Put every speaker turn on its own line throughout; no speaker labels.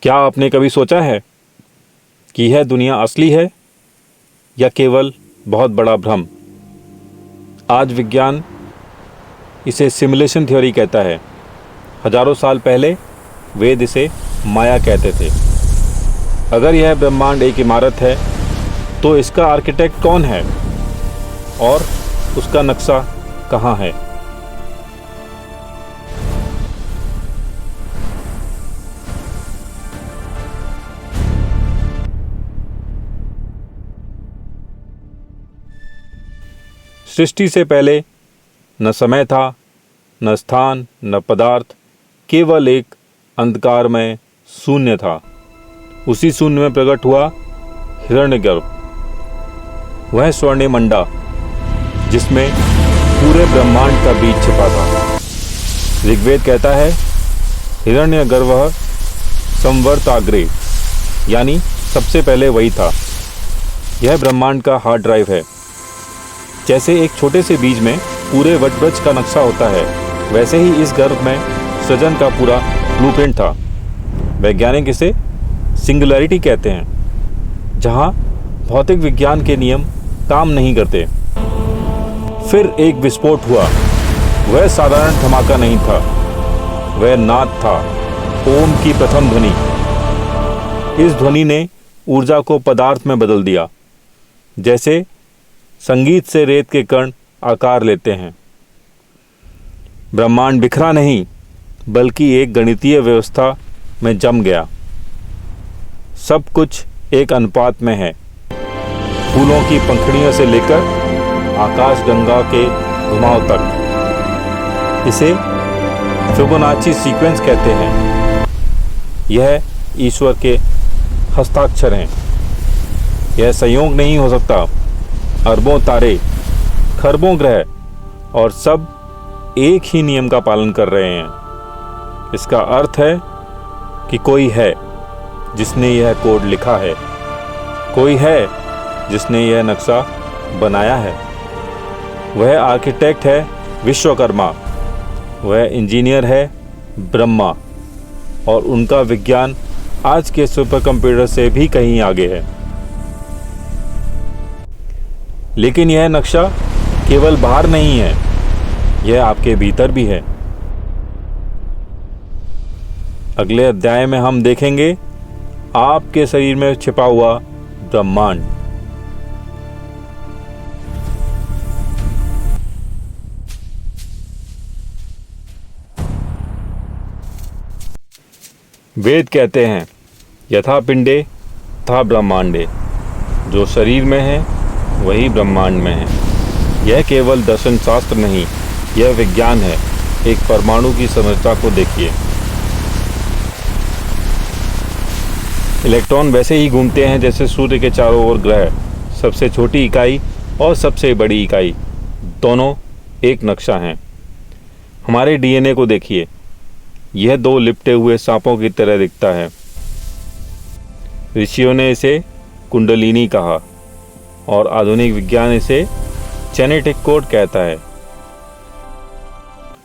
क्या आपने कभी सोचा है कि यह दुनिया असली है या केवल बहुत बड़ा भ्रम? आज विज्ञान इसे सिमुलेशन थ्योरी कहता है। हजारों साल पहले वेद इसे माया कहते थे। अगर यह ब्रह्मांड एक इमारत है तो इसका आर्किटेक्ट कौन है और उसका नक्शा कहाँ है? सृष्टि से पहले न समय था, न स्थान, न पदार्थ, केवल एक अंधकारमय शून्य था। उसी शून्य में प्रकट हुआ हिरण्यगर्भ, वह स्वर्णिम अंडा जिसमें पूरे ब्रह्मांड का बीज छिपा था। ऋग्वेद कहता है हिरण्यगर्भः संवर्ताग्रे, यानी सबसे पहले वही था। यह ब्रह्मांड का हार्ड ड्राइव है। जैसे एक छोटे से बीज में पूरे वटवृक्ष का नक्शा होता है, वैसे ही इस गर्भ में सृजन का पूरा ब्लूप्रिंट था। वैज्ञानिक इसे सिंगुलैरिटी कहते हैं, जहां भौतिक विज्ञान के नियम काम नहीं करते। फिर एक विस्फोट हुआ। वह साधारण धमाका नहीं था, वह नाद था, ओम की प्रथम ध्वनि। इस ध्वनि ने ऊर्जा को पदार्थ में बदल दिया। जैसे संगीत से रेत के कण आकार लेते हैं। ब्रह्मांड बिखरा नहीं, बल्कि एक गणितीय व्यवस्था में जम गया। सब कुछ एक अनुपात में है। फूलों की पंखुड़ियों से लेकर आकाशगंगा के घुमाव तक। इसे फिबोनाची सीक्वेंस कहते हैं। यह ईश्वर के हस्ताक्षर हैं। यह संयोग नहीं हो सकता। अरबों तारे, खरबों ग्रह और सब एक ही नियम का पालन कर रहे हैं। इसका अर्थ है कि कोई है जिसने यह कोड लिखा है, कोई है जिसने यह नक्शा बनाया है। वह आर्किटेक्ट है विश्वकर्मा, वह इंजीनियर है ब्रह्मा, और उनका विज्ञान आज के सुपर कंप्यूटर से भी कहीं आगे है। लेकिन यह नक्शा केवल बाहर नहीं है, यह आपके भीतर भी है। अगले अध्याय में हम देखेंगे आपके शरीर में छिपा हुआ ब्रह्मांड। वेद कहते हैं यथा पिंडे तथा ब्रह्मांडे, जो शरीर में है वही ब्रह्मांड में है। यह केवल दर्शन शास्त्र नहीं, यह विज्ञान है। एक परमाणु की संरचना को देखिए। इलेक्ट्रॉन वैसे ही घूमते हैं जैसे सूर्य के चारों ओर ग्रह। सबसे छोटी इकाई और सबसे बड़ी इकाई दोनों एक नक्शा हैं। हमारे डीएनए को देखिए, यह दो लिपटे हुए सांपों की तरह दिखता है। ऋषियों ने इसे कुंडलिनी कहा और आधुनिक विज्ञान इसे जेनेटिक कोड कहता है।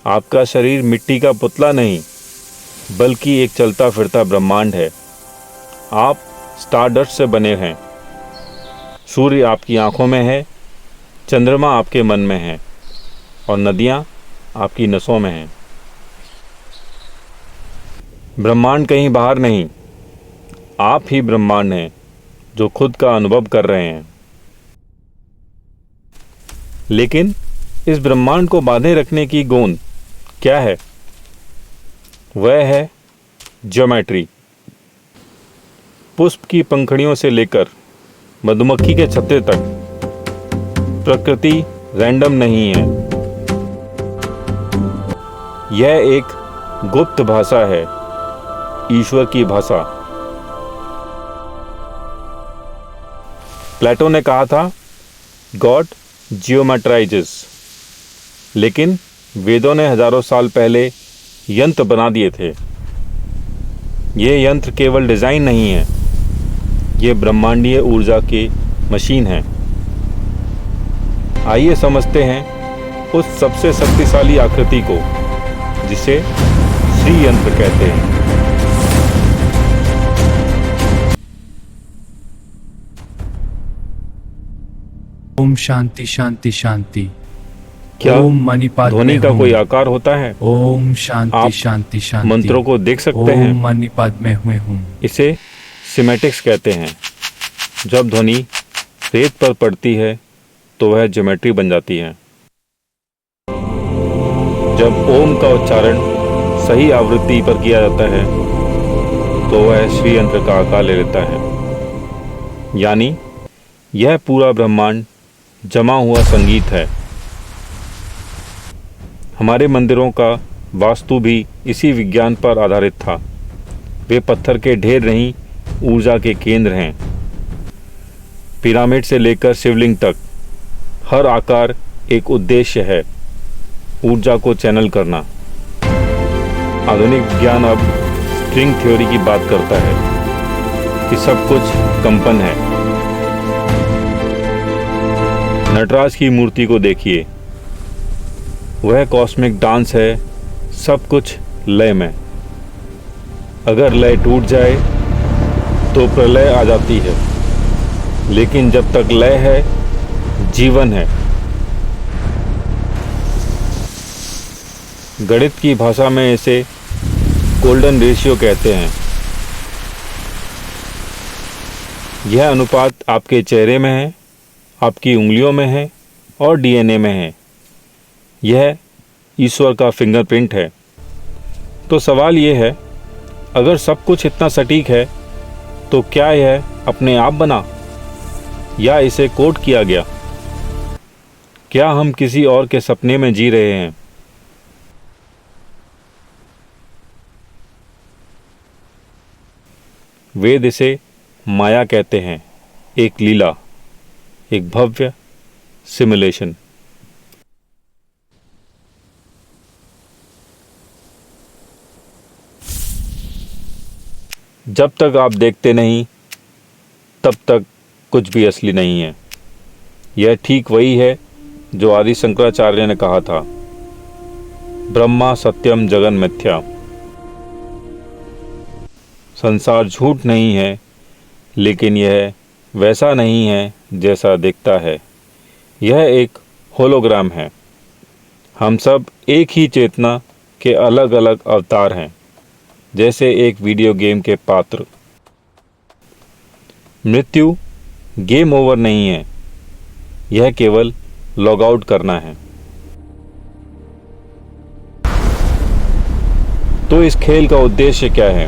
आपका शरीर मिट्टी का पुतला नहीं, बल्कि एक चलता फिरता ब्रह्मांड है। आप स्टारडस्ट से बने हैं। सूर्य आपकी आंखों में है, चंद्रमा आपके मन में है, और नदियां आपकी नसों में हैं। ब्रह्मांड कहीं बाहर नहीं, आप ही ब्रह्मांड हैं जो खुद का अनुभव कर रहे हैं। लेकिन इस ब्रह्मांड को बांधे रखने की गोंद क्या है? वह है ज्योमेट्री। पुष्प की पंखुड़ियों से लेकर मधुमक्खी के छत्ते तक प्रकृति रैंडम नहीं है। यह एक गुप्त भाषा है, ईश्वर की भाषा। प्लेटो ने कहा था गॉड जियोमेट्राइजेस, लेकिन वेदों ने हजारों साल पहले यंत्र बना दिए थे। ये यंत्र केवल डिजाइन नहीं है, ये ब्रह्मांडीय ऊर्जा की मशीन है। आइए समझते हैं उस सबसे शक्तिशाली आकृति को जिसे श्री यंत्र कहते हैं।
ओम शांति शांति शांति।
क्या
ओम मणिपाद
ध्वनि
में
का
हूँ।
कोई आकार होता है?
ओम शांति
आप
शांति शांति।
मंत्रों को देख सकते हैं।
ओम मणिपाद में हूँ।
इसे सिमेटिक्स कहते हैं। जब ध्वनि रेत पर पड़ती है तो वह ज्योमेट्री बन जाती है। जब ओम का उच्चारण सही आवृत्ति पर किया जाता है तो वह श्री यंत्र का आकार ले लेता है। यानी यह पूरा ब्रह्मांड जमा हुआ संगीत है। हमारे मंदिरों का वास्तु भी इसी विज्ञान पर आधारित था। वे पत्थर के ढेर नहीं, ऊर्जा के केंद्र हैं। पिरामिड से लेकर शिवलिंग तक हर आकार एक उद्देश्य है, ऊर्जा को चैनल करना। आधुनिक विज्ञान अब स्ट्रिंग थ्योरी की बात करता है कि सब कुछ कंपन है। नटराज की मूर्ति को देखिए, वह कॉस्मिक डांस है, सब कुछ लय में। अगर लय टूट जाए तो प्रलय आ जाती है, लेकिन जब तक लय है, जीवन है। गणित की भाषा में इसे गोल्डन रेशियो कहते हैं। यह अनुपात आपके चेहरे में है, आपकी उंगलियों में है और डीएनए में है। यह ईश्वर का फिंगरप्रिंट है। तो सवाल यह है, अगर सब कुछ इतना सटीक है तो क्या यह अपने आप बना या इसे कोड किया गया? क्या हम किसी और के सपने में जी रहे हैं? वेद इसे माया कहते हैं, एक लीला, एक भव्य सिमुलेशन। जब तक आप देखते नहीं तब तक कुछ भी असली नहीं है। यह ठीक वही है जो आदि शंकराचार्य ने कहा था, ब्रह्मा सत्यम जगन मिथ्या। संसार झूठ नहीं है, लेकिन यह वैसा नहीं है जैसा दिखता है। यह एक होलोग्राम है। हम सब एक ही चेतना के अलग अलग अवतार हैं, जैसे एक वीडियो गेम के पात्र। मृत्यु गेम ओवर नहीं है, यह केवल लॉग आउट करना है। तो इस खेल का उद्देश्य क्या है?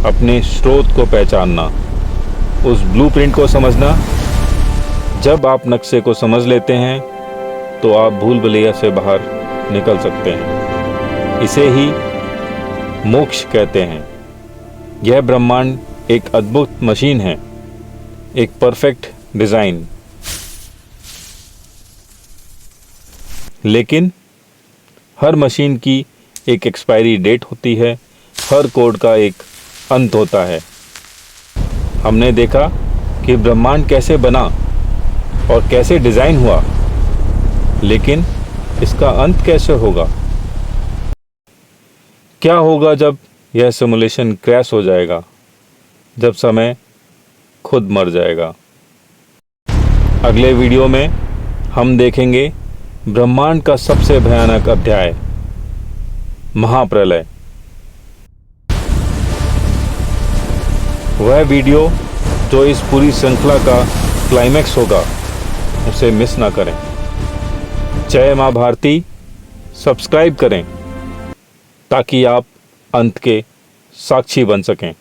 अपने स्रोत को पहचानना, उस ब्लूप्रिंट को समझना। जब आप नक्शे को समझ लेते हैं तो आप भूल भुलैया से बाहर निकल सकते हैं। इसे ही मोक्ष कहते हैं। यह ब्रह्मांड एक अद्भुत मशीन है, एक परफेक्ट डिजाइन। लेकिन हर मशीन की एक एक्सपायरी डेट होती है, हर कोड का एक अंत होता है। हमने देखा कि ब्रह्मांड कैसे बना और कैसे डिजाइन हुआ, लेकिन इसका अंत कैसे होगा? क्या होगा जब यह सिमुलेशन क्रैश हो जाएगा, जब समय खुद मर जाएगा? अगले वीडियो में हम देखेंगे ब्रह्मांड का सबसे भयानक अध्याय, महाप्रलय। वह वीडियो जो इस पूरी श्रृंखला का क्लाइमैक्स होगा, उसे मिस ना करें। जय मां भारती। सब्सक्राइब करें ताकि आप अंत के साक्षी बन सकें।